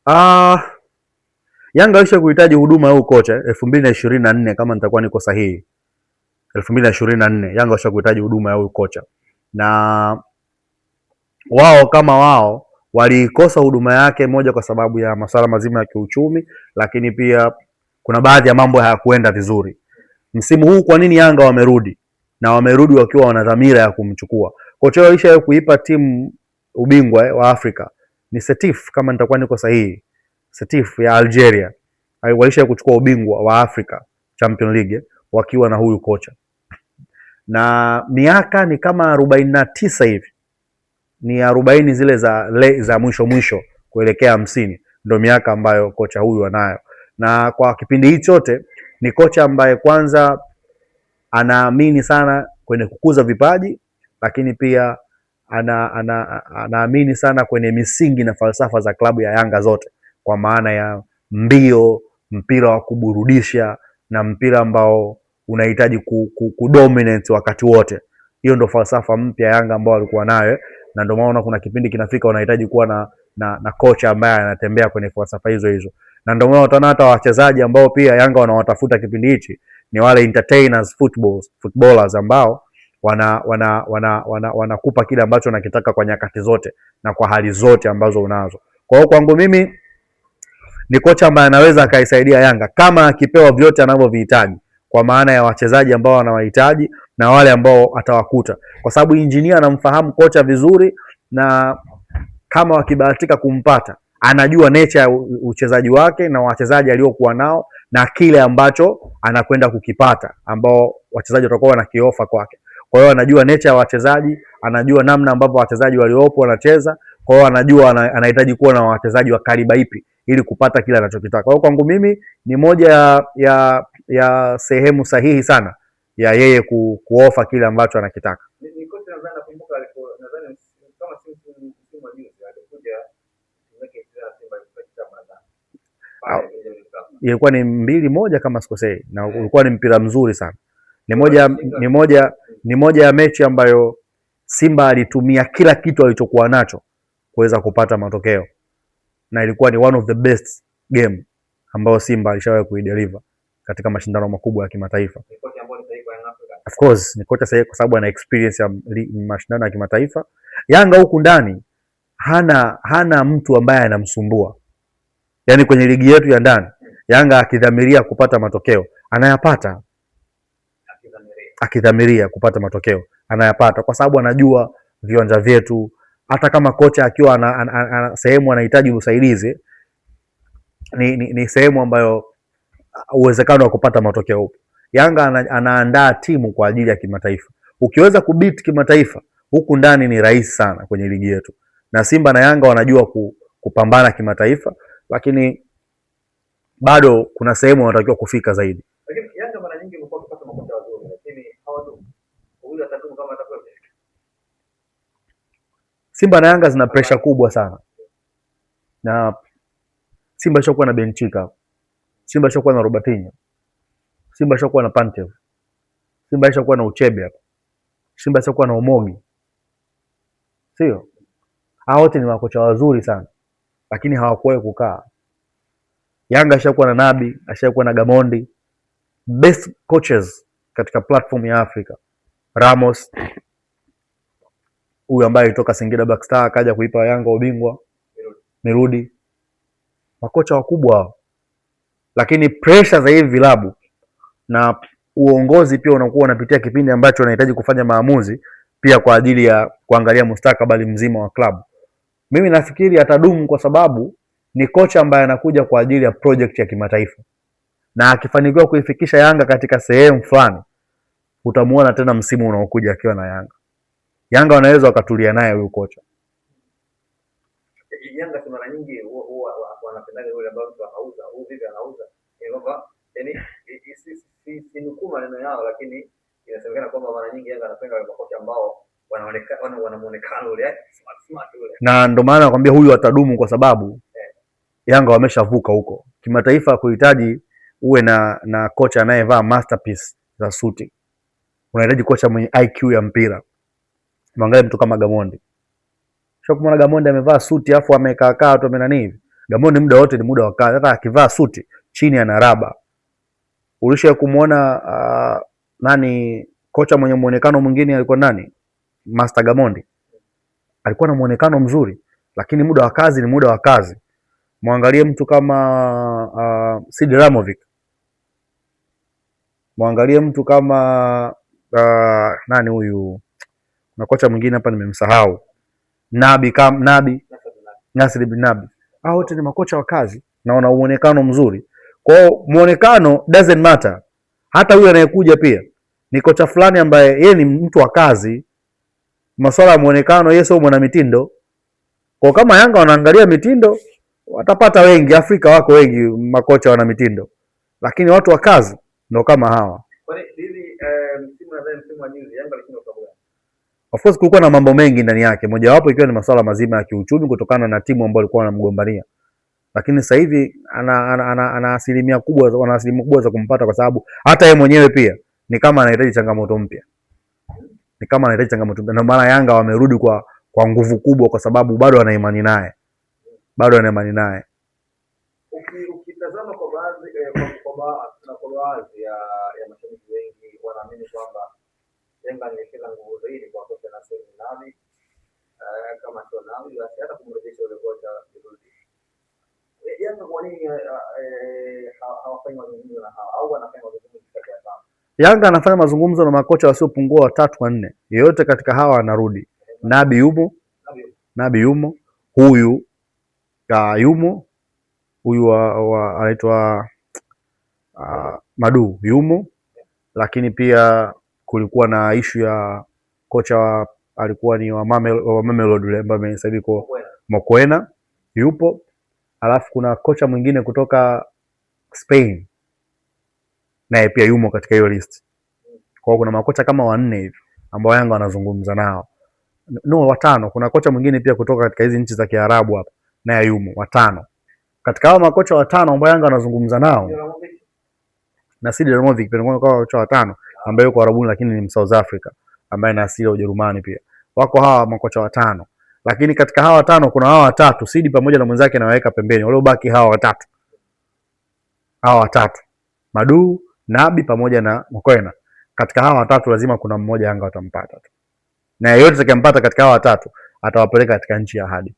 Yanga alisha kuhitaji huduma ya huyu kocha 2024 kama nitakuwa niko sahihi. 2024 Yanga alisha kuhitaji huduma ya huyu kocha. Na wao kama wao walikosa huduma yake, moja kwa sababu ya masuala mazima ya kiuchumi, lakini pia kuna baadhi ya mambo hayakuenda vizuri. Msimu huu kwa nini Yanga wamerudi? Na wamerudi wakiwa wana dhamira ya kumchukua. Kocha wao alisha kuipa timu ubingwa wa Afrika. Ni Setif kama nitakuwa niko sahihi. Setif ya Algeria. Walisha kuchukua ubingwa wa Afrika Champions League wakiwa na huyu kocha. Na miaka ni kama 49 hivi. Ni 40 zile za mwisho kuelekea 50 ndio miaka ambayo kocha huyu anayo. Na kwa kipindi hicho chote ni kocha ambaye kwanza anaamini sana kwenye kukuza vipaji, lakini pia anaamini sana kwenye misingi na falsafa za klabu ya Yanga zote, kwa maana ya mbio, mpira wa kuburudisha na mpira ambao unahitaji kudominate wakati wote. Hiyo ndo falsafa mpya Yanga ambao walikuwa nayo, na ndio maana kuna kipindi kinafika unahitaji kuwa na kocha ambaye anatembea kwenye falsafa hizo. Na ndio maana utaona hata wachezaji ambao pia Yanga wanawatafuta kipindi hichi ni wale entertainers footballers ambao wanakupa kile ambacho unakitaka kwa nyakati zote na kwa hali zote ambazo unazo. Kwa hiyo kwangu mimi ni kocha ambaye anaweza akaisaidia Yanga kama akipewa vyote anavyovihitaji, kwa maana ya wachezaji ambao wanawahitaji na wale ambao atawakuta, kwa sababu engineer anamfahamu kocha vizuri, na kama wakibahatika kumpata anajua nature ya uchezaji wake na wachezaji aliokuwa nao na kile ambacho anakwenda kukipata, ambao wachezaji watakuwa wanakiofa kwake. Kwa hiyo anajua nature ya wachezaji, anajua namna ambavyo wachezaji waliopo wanacheza, kwa hiyo anajua anahitaji kuwa na wachezaji wa kaliba ipi ili kupata kile anachokitaka. Kwa hiyo kwangu mimi ni moja ya sehemu sahihi sana ya yeye kuofa kile ambacho anakitaka. Ni kocha nadhani nakumbuka nadhani kama msimu wa juzi alikuja ilikuwa ni 2-1 kama sikosei, na ulikuwa ni mpira mzuri sana. Ni moja ya mechi ambayo Simba alitumia kila kitu alichokuwa nacho kuweza kupata matokeo, na ilikuwa ni one of the best game ambayo Simba alishawahi kuideliver katika mashindano makubwa ya kimataifa. Of course ni kocha sahihi kwa sababu ana experience ya mashindano ya kimataifa. Yanga huku ndani hana mtu ambaye anamsumbua. Yaani kwenye ligi yetu ya ndani Yanga akidhamiria kupata matokeo anayapata. Akidhamiria kupata matokeo anayapata, kwa sababu anajua viwanja vyetu. Hata kama kocha akiwa sehemu anahitaji usaidizi, ni sehemu ambayo uwezekano wa kupata matokeo upo. Yanga anaandaa timu kwa ajili ya kimataifa. Ukiweza kubit kimataifa, huku ndani ni rahisi sana kwenye ligi yetu. Na Simba na Yanga wanajua kupambana kimataifa, lakini bado kuna sehemu wanatakiwa kufika zaidi. Lakini Yanga mara nyingi imekuwa kupata makocha wazuri, lakini hawadumu. Huyu atadumu kama atakuwa. Simba na Yanga zina pressure kubwa sana. Na Simba ishakuwa na Benchika. Simba ishakuwa na Robertinho. Simba ishakuwa na Pantev. Simba ishakuwa na Uchebe hapa. Simba ishakuwa na Omogi. Sio? Hao wote ni makocha wazuri sana, lakini hawakuwahi kukaa. Yanga ishakuwa na Nabi, ishakuwa na Gamondi. Best coaches katika platform ya Afrika. Ramos, huyu ambaye alitoka Singida Black Star akaja kuipa Yanga ubingwa, Mirudi. Makocha wakubwa hao. Lakini pressure za hivi vilabu na uongozi pia unakuwa unapitia kipindi ambacho unahitaji kufanya maamuzi pia kwa ajili ya kuangalia mustakabali mzima wa klabu. Mimi nafikiri atadumu kwa sababu ni kocha ambaye anakuja kwa ajili ya project ya kimataifa. Na akifanikiwa kuifikisha Yanga katika sehemu fulani, utamuona tena msimu unaokuja akiwa na Yanga. Yanga wanaweza wakatulia naye huyu kocha. Yanga mara nyingi huwa wanapenda yule ambao mtu anauza, huyu vipi anauza. Ni kwamba si nukuu maneno yao, lakini inasemekana kwamba mara nyingi Yanga anapenda wale makocha ambao wana muonekano ule smart ule. Na ndio maana nakwambia huyu atadumu kwa sababu Yanga wameshavuka huko. Kimataifa kuhitaji uwe na kocha anayevaa masterpiece za suti. Unahitaji kocha mwenye IQ ya mpira. Mwangalie mtu kama Gamondi. Sio kumwona Gamondi amevaa suti afu amekaa tu amenani hivi. Gamondi muda wote ni muda wa kazi, hata akivaa suti chini ana raba. Ulisha kumuona nani kocha mwenye muonekano mwingine alikuwa nani? Master Gamondi. Alikuwa na muonekano mzuri, lakini muda wa kazi ni muda wa kazi. Muangalie mtu kama Sid Ramovic. Muangalie mtu kama nani huyu? Na kocha mwingine hapa nimemsahau. Nasri bin Nabi. Hao wote ni makocha wa kazi na wana muonekano mzuri. Kwa hiyo muonekano doesn't matter. Hata huyu anayekuja pia ni kocha fulani ambaye yeye ni mtu wa kazi. Masuala ya muonekano yeye sio mwana mitindo. Kwa kama Yanga wanaangalia mitindo, watapata wengi. Afrika wako wengi makocha wana mitindo. Lakini watu wa kazi ndio kama hawa. Kwa hivi msimu wa juzi Yanga alishinda kwa sababu of course kulikuwa na mambo mengi ndani yake, mojawapo ikiwa ni masuala mazima ya kiuchumi kutokana na timu ambayo alikuwa anamgombania. Lakini sasa hivi ana asilimia kubwa za kumpata, kwa sababu hata yeye mwenyewe pia ni kama anahitaji changamoto mpya. Ndio maana Yanga wamerudi kwa nguvu kubwa, kwa sababu bado ana imani naye. Ukitazama kwa baadhi ya mashabiki wengi wanaamini kwamba Yanga angecheza nguvu zaidi kwa kocha Nasser Nabi, kama sio Nabi basi hata kumrejesha yule kocha vizuri. Yanga kwa nini hawafanyi mazungumzo na hawa au wanafanya mazungumzo kati ya sawa? Yanga anafanya mazungumzo na makocha wasiopungua 3-4. Yeyote katika hawa anarudi. Nabi yumo. Huyu yumo. Huyu anaitwa Madu yumo. Lakini pia kulikuwa na issue ya kocha alikuwa ni wa Mamelodi yule ambaye sasa hivi kwa Mokoena yupo. Alafu kuna kocha mwingine kutoka Spain naye pia yumo katika hiyo list. Kwa hiyo kuna makocha kama 4 hivi ambao Yanga wanazungumza nao. No, 5. Kuna kocha mwingine pia kutoka katika hizi nchi za Kiarabu hapa naye yumo, 5. Katika hao makocha 5 ambao Yanga wanazungumza nao na Sid Ramovic pia kwa kocha 5 ambaye yuko Arabuni lakini ni South Africa ambaye na asili ya Ujerumani pia. Wako hawa makocha 5. Lakini katika hawa 5 kuna hawa 3, Sid pamoja na mwenzake anaweka pembeni. Wale baki hawa 3. Hawa 3. Madu, Nabi pamoja na Mokoena. Katika hawa 3 lazima kuna mmoja Yanga watampata tu. Na yeyote atakayempata katika hawa 3 atawapeleka katika nchi ya ahadi.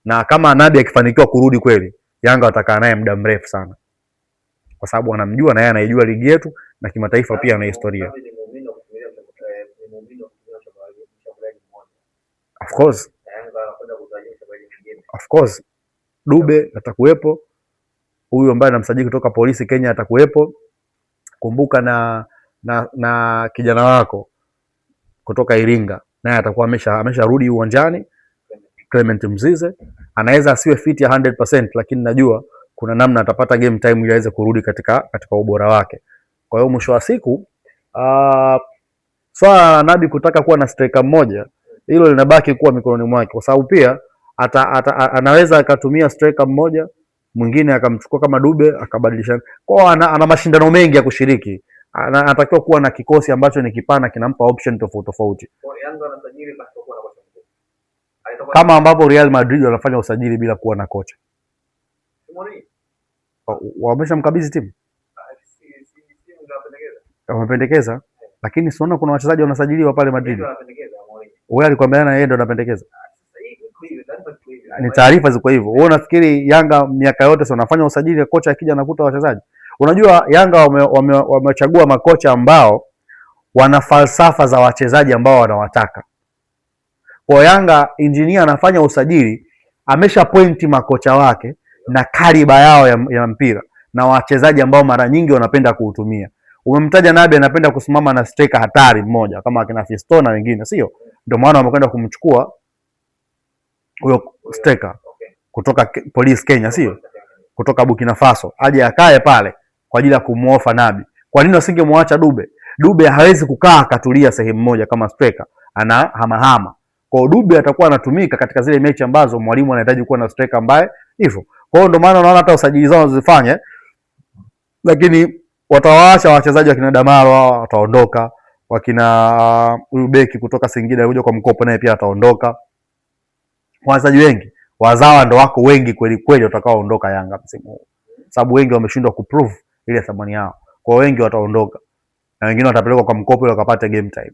Na kama Nabi akifanikiwa kurudi kweli, Yanga watakaa naye muda mrefu sana. Kwa sababu wanamjua na yeye anaijua ligi yetu na kimataifa pia ana historia. Of course. Dube atakuwepo. Huyu ambaye anamsajili kutoka Polisi Kenya atakuwepo. Kumbuka na kijana wako kutoka Iringa naye atakuwa amesharudi uwanjani. Clement Mzize anaweza asiwe fit ya 100%, lakini najua kuna namna atapata game time ili aweze kurudi katika ubora wake. Kwa hiyo mwisho wa siku swala Nabi kutaka kuwa na striker mmoja, hilo linabaki kuwa mikononi mwake, kwa sababu pia anaweza akatumia striker mmoja mwingine akamchukua kama Dube akabadilisha. Kwa ana mashindano mengi ya kushiriki. Anatakiwa kuwa na kikosi ambacho ni kipana kinampa option tofauti. Kama ambapo Real Madrid wanafanya usajili bila kuwa na kocha. Wameshamkabidhi timu. Wamependekeza. Lakini siona kuna wachezaji wanasajiliwa pale Madrid. Wewe alikwambia na yeye ndo anapendekeza. Ni taarifa ziko hivyo. Wewe unafikiri Yanga miaka yote sio wanafanya usajili, kocha akija anakuta wachezaji? Unajua Yanga wamechagua makocha ambao wana falsafa za wachezaji ambao wanawataka. Kwa Yanga engineer anafanya usajili, amesha pointi makocha wake na kaliba yao ya mpira na wachezaji ambao mara nyingi wanapenda kuutumia. Umemtaja Nabi anapenda kusimama na striker hatari mmoja kama akina Fiston na wengine, sio? Ndio maana wamekwenda kumchukua huyo striker kutoka Police Kenya, sio? Kutoka Burkina Faso aje akae pale kwa ajili ya kumuofa Nabi. Kwa nini wasingemwacha Dube? Dube hawezi kukaa akatulia sehemu moja kama striker, ana hamahama. Kwa Dube atakuwa anatumika katika zile mechi ambazo mwalimu anahitaji kuwa na striker ambaye hivyo. Kwa hiyo ndio maana unaona hata usajili zao zifanye, lakini watawaacha wachezaji wakina Damaro hao wataondoka, wakina huyu beki kutoka Singida kuja kwa mkopo naye pia ataondoka. Wachezaji wengi wazawa ndo wako wengi kweli kweli watakaoondoka Yanga msimu huu, sababu wengi wameshindwa kuprove ile thamani yao. Kwa wengi wataondoka na wengine watapelekwa kwa mkopo ili wakapate game time.